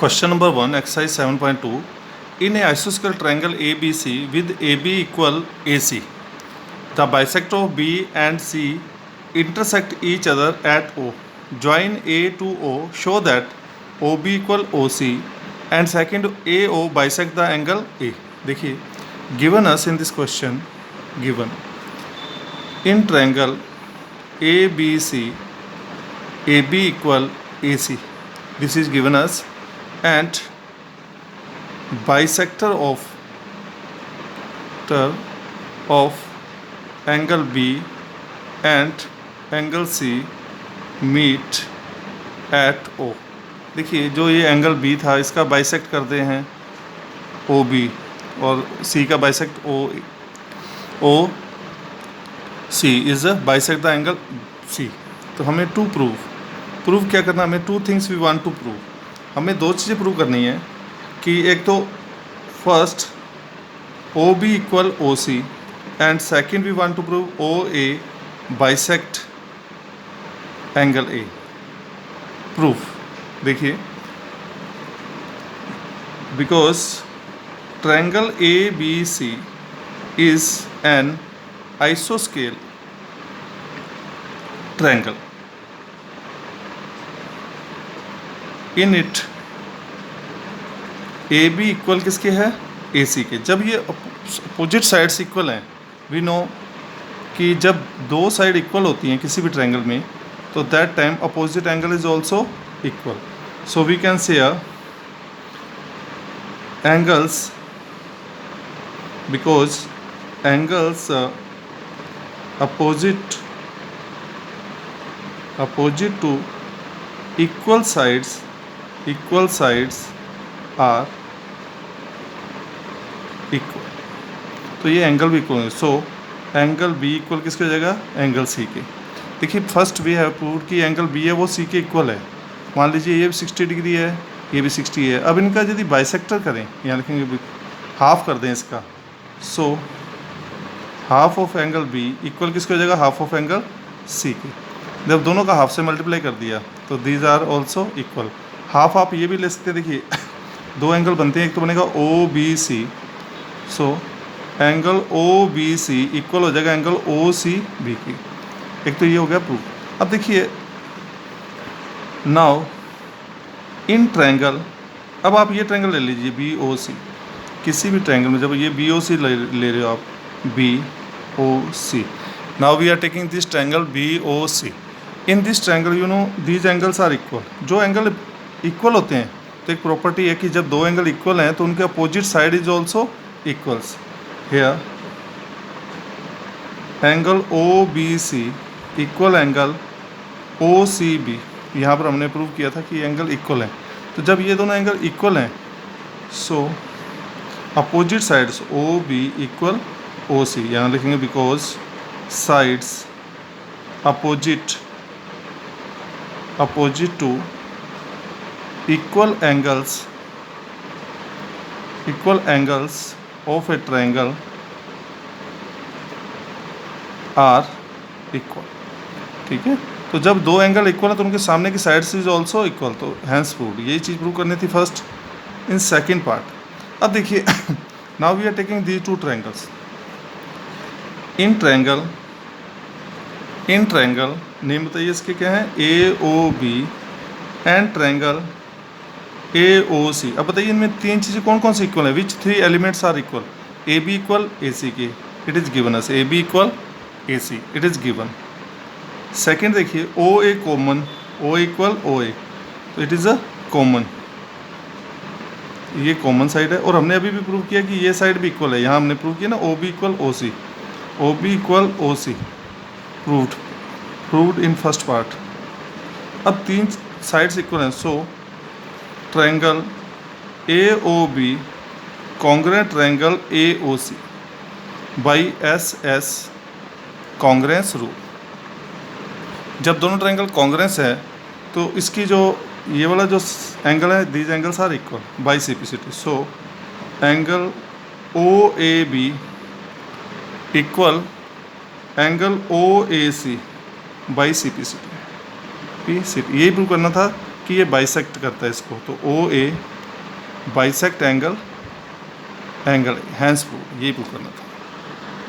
Question number 1, exercise 7.2. In a isosceles triangle ABC with AB equal AC, the bisector of B and C intersect each other at O. Join A to O, show that OB equal OC and second AO bisect the angle A. देखिए, given us in this question, given in triangle ABC, AB equal AC. This is given us, and bisector of angle B and angle C meet at O. देखिए, जो ये angle B था इसका bisect करते हैं OB और C का bisect OC is bisect the angle C. तो हमें टू प्रूव क्या करना, हमें two things we want to prove. हमें दो चीज़ें प्रूव करनी है कि एक तो first OB equal OC and second we want to prove OA bisect angle A. Proof देखिए, because triangle ABC is an आइसोस्केल triangle. In it AB equal किसके है, AC के. जब ये अपोजिट साइड्स इक्वल हैं, वी नो कि जब दो साइड इक्वल होती हैं किसी भी ट्रायंगल में, तो that time opposite angle is also equal. So we can say angles, because angles opposite to equal sides are equal. तो ये एंगल भी इक्वल है. सो एंगल B इक्वल किसके हो जाएगा, एंगल C के. देखिए, फर्स्ट वी हैव प्रूव्ड कि एंगल B है वो C के इक्वल है. मान लीजिए ये भी 60 डिग्री है, ये भी 60 है. अब इनका यदि बाइसेक्टर करें, यहाँ लिखेंगे हाफ कर दें इसका, so half of angle B equal किसके हो जाएगा, हाफ ऑफ एंगल C के. जब दोनों का हाफ से मल्टीप्लाई कर दिया तो these are also equal. Half आप ये भी ले सकते हैं. देखिए, दो एंगल बनते हैं, एक तो बनेगा OBC. So angle OBC equal हो जाएगा एंगल OCB की. एक तो ये हो गया प्रूफ. अब देखिए, नाउ इन ट्रायंगल, अब आप ये ट्रायंगल ले लीजिए BOC. किसी भी ट्रायंगल में जब ये BOC ले रहे हो आप, BOC. Now we are taking this triangle BOC. In this triangle you know these angles are equal. जो एंगल इक्वल होते हैं, तो एक प्रॉपर्टी है कि जब दो एंगल इक्वल हैं तो उनके opposite side is also equals. Here angle OBC equal angle OCB. यहाँ पर हमने प्रूव किया था कि एंगल इक्वल हैं. तो जब ये दोनों एंगल इक्वल हैं, so opposite sides OB equal OC. यहाँ लिखेंगे because sides opposite to equal angles of a triangle are equal. ठीक है, तो जब दो एंगल इक्वल है तो उनके सामने की साइड्स इज ऑल्सो इक्वल. तो हैंस प्रूव्ड. यही चीज़ प्रूव करनी थी फर्स्ट इन सेकेंड पार्ट. अब देखिए, now we are taking these two triangles. In triangle name बताइए इसके क्या है, AOB एंड ट्रायंगल AOC. अब बताइए इनमें तीन चीज़ें कौन कौन सी इक्वल है, which three elements are equal. AB equal AC के, it is given us. AB equal AC, it is given. Second देखिए, OA common, O equal OA, तो इट इज़ अ कॉमन. ये कॉमन साइड है. और हमने अभी भी प्रूव किया कि ये साइड भी इक्वल है. यहाँ हमने प्रूव किया ना, OB equal OC, OB equal OC. Proved in first part. अब तीन साइड्स इक्वल हैं. So triangle AOB congruent triangle AOC by SS congruence rule. जब दोनों ट्रायंगल कॉन्ग्रुएंस है तो इसकी जो ये वाला जो एंगल है, these angles are equal by CPCT. So angle OAB equal angle OAC by CPCT. यही प्रूव करना था कि ये बाइसेक्ट करता है इसको, तो O A bisect angle, hence prove, यही प्रूव करना था।